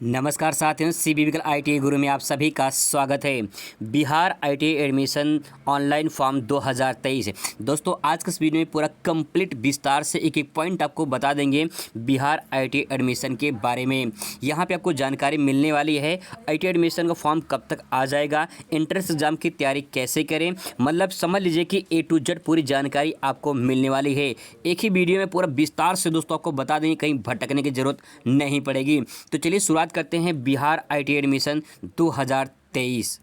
नमस्कार साथियों, सीबीवीकल आईटीआई गुरु में आप सभी का स्वागत है। Bihar ITI admission online form 2023। दोस्तों आज के इस वीडियो में पूरा कंप्लीट विस्तार से एक एक पॉइंट आपको बता देंगे बिहार आईटीआई एडमिशन के बारे में। यहां पे आपको जानकारी मिलने वाली है आईटीआई एडमिशन का फॉर्म कब तक आ जाएगा, एंट्रेंस एग्जाम की तैयारी कैसे करें, मतलब समझ लीजिए कि ए टू जेड पूरी जानकारी आपको मिलने वाली है। एक ही वीडियो में पूरा विस्तार से दोस्तों आपको बता देंगे, कहीं भटकने की जरूरत नहीं पड़ेगी। तो चलिए शुरुआत करते हैं बिहार आईटीआई एडमिशन 2023।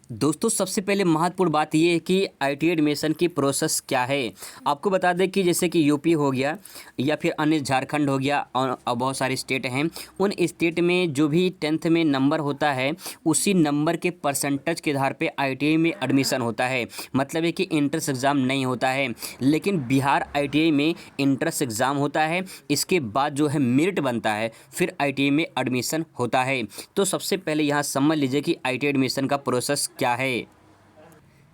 दोस्तों सबसे पहले महत्वपूर्ण बात यह है कि आईटीआई एडमिशन की प्रोसेस क्या है। आपको बता दें कि जैसे कि यूपी हो गया या फिर अन्य झारखंड हो गया और बहुत सारे स्टेट हैं, उन स्टेट में जो भी 10th में नंबर होता है उसी नंबर के परसेंटेज के आधार पे आईटीआई में एडमिशन होता है। मतलब है कि एंट्रेंस एग्ज़ाम नहीं होता है, लेकिन बिहार आईटीआई में एंट्रेंस एग्ज़ाम होता है। इसके बाद जो है मेरिट बनता है, फिर आईटीआई में एडमिशन होता है। तो सबसे पहले यहाँ समझ लीजिए कि आईटीआई एडमिशन का प्रोसेस क्या है।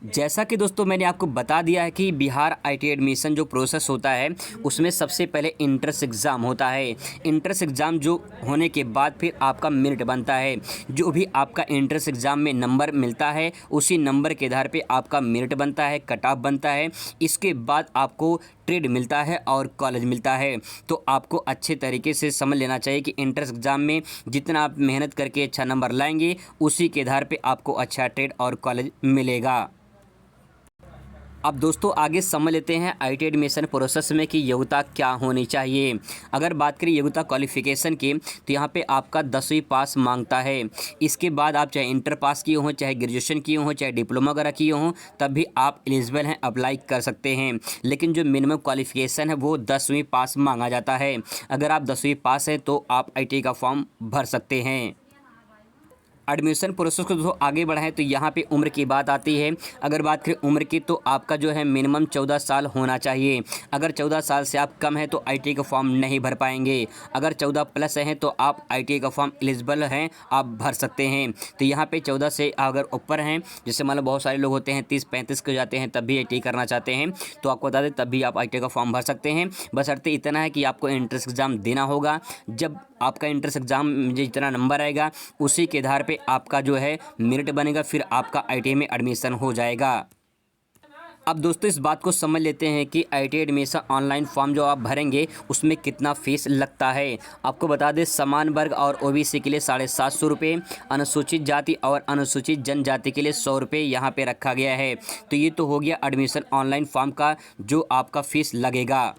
जैसा कि दोस्तों मैंने आपको बता दिया है कि बिहार आईटीआई एडमिशन जो प्रोसेस होता है उसमें सबसे पहले एंट्रेंस एग्ज़ाम होता है। एंट्रेंस एग्ज़ाम जो होने के बाद फिर आपका मेरिट बनता है। जो भी आपका एंट्रेंस एग्ज़ाम में नंबर मिलता है उसी नंबर के आधार पे आपका मेरिट बनता है, कट ऑफ बनता है। इसके बाद आपको ट्रेड मिलता है और कॉलेज मिलता है। तो आपको अच्छे तरीके से समझ लेना चाहिए कि एंट्रेंस एग्ज़ाम में जितना आप मेहनत करके अच्छा नंबर लाएंगे उसी के आधार पे आपको अच्छा ट्रेड और कॉलेज मिलेगा। अब दोस्तों आगे समझ लेते हैं आईटीआई एडमिशन प्रोसेस में कि योग्यता क्या होनी चाहिए। अगर बात करें योग्यता क्वालिफिकेशन की तो यहाँ पे आपका 10वीं पास मांगता है। इसके बाद आप चाहे इंटर पास किए हों, चाहे ग्रेजुएशन किए हों, चाहे डिप्लोमा वगैरह किए हों, तब भी आप एलिजिबल हैं, अप्लाई कर सकते हैं। लेकिन जो मिनिमम क्वालिफिकेशन है वो 10वीं पास मांगा जाता है। अगर आप 10वीं पास हैं तो आप आईटीआई का फॉर्म भर सकते हैं। एडमिशन प्रोसेस को दोस्तों आगे बढ़ाएं तो यहाँ पे उम्र की बात आती है। अगर बात करें उम्र की तो आपका जो है मिनिमम 14 साल होना चाहिए। अगर 14 साल से आप कम है तो आईटीआई का फॉर्म नहीं भर पाएंगे। अगर 14 प्लस हैं तो आप आईटीआई का फॉर्म एलिजिबल हैं, आप भर सकते हैं। तो यहाँ पे 14 से अगर ऊपर हैं, जैसे मतलब बहुत सारे लोग होते हैं 30-35 के जाते हैं तब भी आईटीआई करना चाहते हैं, तो आपको बता दें तब भी आप आईटीआई का फॉर्म भर सकते हैं। बशर्ते इतना है कि आपको एंट्रेंस एग्ज़ाम देना होगा। जब आपका एंट्रेंस एग्ज़ाम में जितना नंबर आएगा उसी के आधार पे आपका जो है मेरिट बनेगा, फिर आपका आईटीआई में एडमिशन हो जाएगा। अब दोस्तों इस बात को समझ लेते हैं कि आईटीआई एडमिशन ऑनलाइन फॉर्म जो आप भरेंगे उसमें कितना फीस लगता है। आपको बता दें समान वर्ग और ओबीसी के लिए 750 रुपये, अनुसूचित जाति और अनुसूचित जनजाति के लिए 100 रुपये यहाँ पे रखा गया है। तो ये तो हो गया एडमिशन ऑनलाइन फॉर्म का जो आपका फ़ीस लगेगा।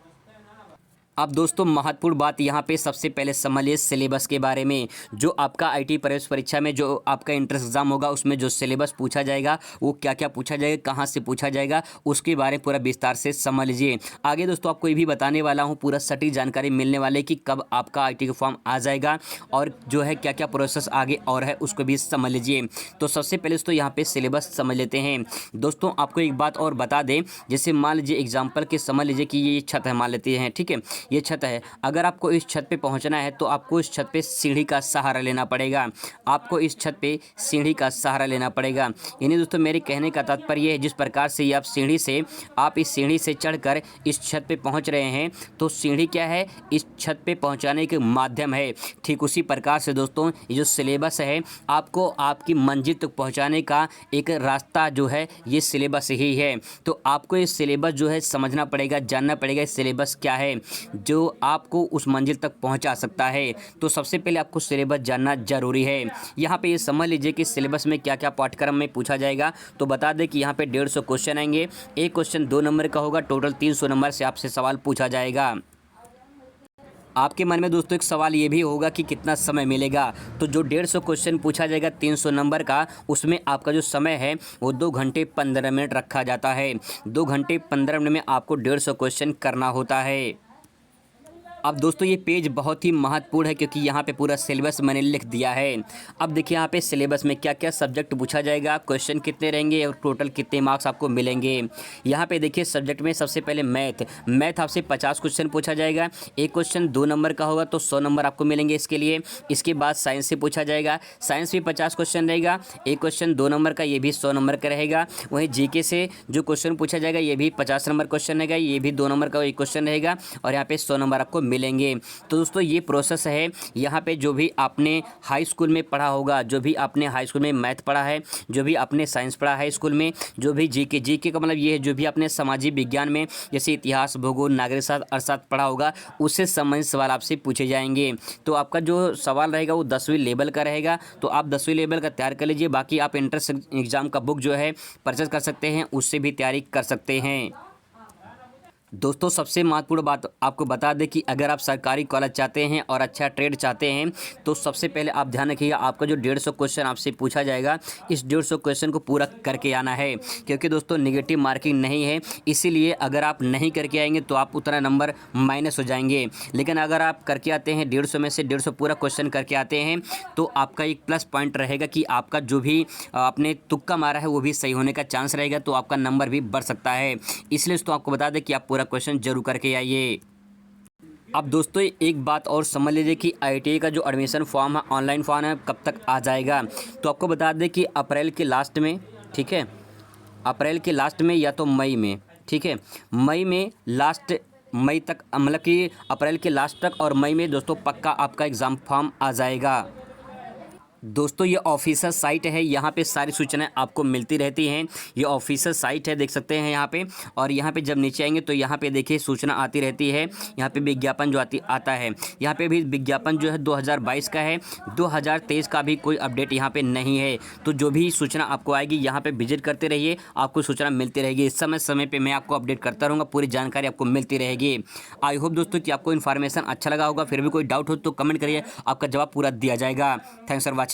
अब दोस्तों महत्वपूर्ण बात यहाँ पे सबसे पहले समझ लीजिए सिलेबस के बारे में। जो आपका आईटीआई प्रवेश परीक्षा में जो आपका एंट्रेंस एग्जाम होगा उसमें जो सिलेबस पूछा जाएगा वो क्या क्या पूछा जाएगा, कहाँ से पूछा जाएगा, उसके बारे में पूरा विस्तार से समझ लीजिए। आगे दोस्तों आपको ये भी बताने वाला हूँ, पूरा सटीक जानकारी मिलने वाली है कि कब आपका आईटीआई का फॉर्म आ जाएगा और जो है क्या क्या प्रोसेस आगे और है उसको भी समझ लीजिए। तो सबसे पहले दोस्तों यहाँ पे सिलेबस समझ लेते हैं। दोस्तों आपको एक बात और बता दें, जैसे मान लीजिए एग्जाम्पल के समझ लीजिए कि ये छत है, मान लेते हैं, ठीक है, ये छत है। अगर आपको इस छत पे पहुंचना है तो आपको इस छत पे सीढ़ी का सहारा लेना पड़ेगा। आपको इस छत पे सीढ़ी का सहारा लेना पड़ेगा। यानी दोस्तों मेरे कहने का तात्पर्य है जिस प्रकार से आप इस सीढ़ी से चढ़कर इस छत पे पहुंच रहे हैं तो सीढ़ी क्या है, इस छत पे पहुंचाने के माध्यम है। ठीक उसी प्रकार से दोस्तों ये जो सिलेबस है आपको आपकी मंजिल तक पहुँचाने का एक रास्ता जो है ये सिलेबस ही है। तो आपको ये सिलेबस जो है समझना पड़ेगा, जानना पड़ेगा सिलेबस क्या है जो आपको उस मंजिल तक पहुंचा सकता है। तो सबसे पहले आपको सिलेबस जानना जरूरी है। यहाँ पे ये समझ लीजिए कि सिलेबस में क्या क्या पाठ्यक्रम में पूछा जाएगा। तो बता दें कि यहाँ पे 150 क्वेश्चन आएंगे। एक क्वेश्चन 2 नंबर का होगा, टोटल 300 नंबर से आपसे सवाल पूछा जाएगा। आपके मन में दोस्तों एक सवाल ये भी होगा कि कितना समय मिलेगा। तो जो 150 क्वेश्चन पूछा जाएगा 300 नंबर का, उसमें आपका जो समय है वो 2 घंटे 15 मिनट रखा जाता है। 2 घंटे 15 मिनट में आपको 150 क्वेश्चन करना होता है। अब दोस्तों ये पेज बहुत ही महत्वपूर्ण है क्योंकि यहाँ पे पूरा सिलेबस मैंने लिख दिया है। अब देखिए यहाँ पे सिलेबस में क्या क्या सब्जेक्ट पूछा जाएगा, क्वेश्चन कितने रहेंगे और टोटल कितने मार्क्स आपको मिलेंगे। यहाँ पे देखिए सब्जेक्ट में सबसे पहले मैथ आपसे 50 क्वेश्चन पूछा जाएगा। एक क्वेश्चन 2 नंबर का होगा तो 100 नंबर आपको मिलेंगे इसके लिए। इसके बाद साइंस से पूछा जाएगा, साइंस भी 50 क्वेश्चन रहेगा। एक क्वेश्चन 2 नंबर का, ये भी 100 नंबर का रहेगा। वहीं जीके से जो क्वेश्चन पूछा जाएगा ये भी 50 नंबर क्वेश्चन रहेगा, ये भी 2 नंबर का एक क्वेश्चन रहेगा और यहाँ पे 100 नंबर आपको मिलेंगे। तो दोस्तों ये प्रोसेस है। यहाँ पे जो भी आपने हाई स्कूल में पढ़ा होगा, जो भी आपने हाई स्कूल में मैथ पढ़ा है, जो भी आपने साइंस पढ़ा है स्कूल में, जो भी जीके का मतलब ये है जो भी आपने सामाजिक विज्ञान में जैसे इतिहास, भूगोल, नागरिक शास्त्र, अर्थशास्त्र पढ़ा होगा, उससे संबंधित सवाल आपसे पूछे जाएंगे। तो आपका जो सवाल रहेगा वो 10वीं लेवल का रहेगा, तो आप 10वीं लेवल का तैयार कर लीजिए। बाकी आप एंट्रेंस एग्ज़ाम का बुक जो है परचेज कर सकते हैं, उससे भी तैयारी कर सकते हैं। दोस्तों सबसे महत्वपूर्ण बात आपको बता दें कि अगर आप सरकारी कॉलेज चाहते हैं और अच्छा ट्रेड चाहते हैं तो सबसे पहले आप ध्यान रखिएगा, आपका जो 150 क्वेश्चन आपसे पूछा जाएगा, इस 150 क्वेश्चन को पूरा करके आना है। क्योंकि दोस्तों नेगेटिव मार्किंग नहीं है, इसीलिए अगर आप नहीं करके आएंगे तो आप उतना नंबर माइनस हो जाएंगे। लेकिन अगर आप करके आते हैं 150 में से 150 पूरा क्वेश्चन करके आते हैं तो आपका एक प्लस पॉइंट रहेगा कि आपका जो भी आपने तुक्का मारा है वो भी सही होने का चांस रहेगा, तो आपका नंबर भी बढ़ सकता है। इसलिए दोस्तों आपको बता दें कि आप पूरा क्वेश्चन जरूर करके आइए। अब दोस्तों एक बात और समझ लीजिए कि IIT का जो एडमिशन फॉर्म है, ऑनलाइन फॉर्म है, कब तक आ जाएगा। तो आपको बता दें कि अप्रैल के लास्ट में, ठीक है, अप्रैल के लास्ट में या तो मई में, ठीक है, मई में लास्ट, मई तक मतलब कि अप्रैल के लास्ट तक और मई में दोस्तों पक्का आपका एग्ज़ाम फॉर्म आ जाएगा। दोस्तों ये ऑफिशियल साइट है, यहाँ पे सारी सूचनाएं आपको मिलती रहती हैं। ये ऑफिशियल साइट है, देख सकते हैं यहाँ पे। और यहाँ पे जब नीचे आएंगे तो यहाँ पे देखिए सूचना आती रहती है। यहाँ पे विज्ञापन जो आता है, यहाँ पे भी विज्ञापन जो है 2022 का है, 2023 का भी कोई अपडेट यहाँ पे नहीं है। तो जो भी सूचना आपको आएगी यहाँ पे विजिट करते रहिए, आपको सूचना मिलती रहेगी। इस समय पर मैं आपको अपडेट करता रहूँगा, पूरी जानकारी आपको मिलती रहेगी। आई होप दोस्तों कि आपको इन्फॉर्मेशन अच्छा लगा होगा। फिर भी कोई डाउट हो तो कमेंट करिए, आपका जवाब पूरा दिया जाएगा। Thanks for watching.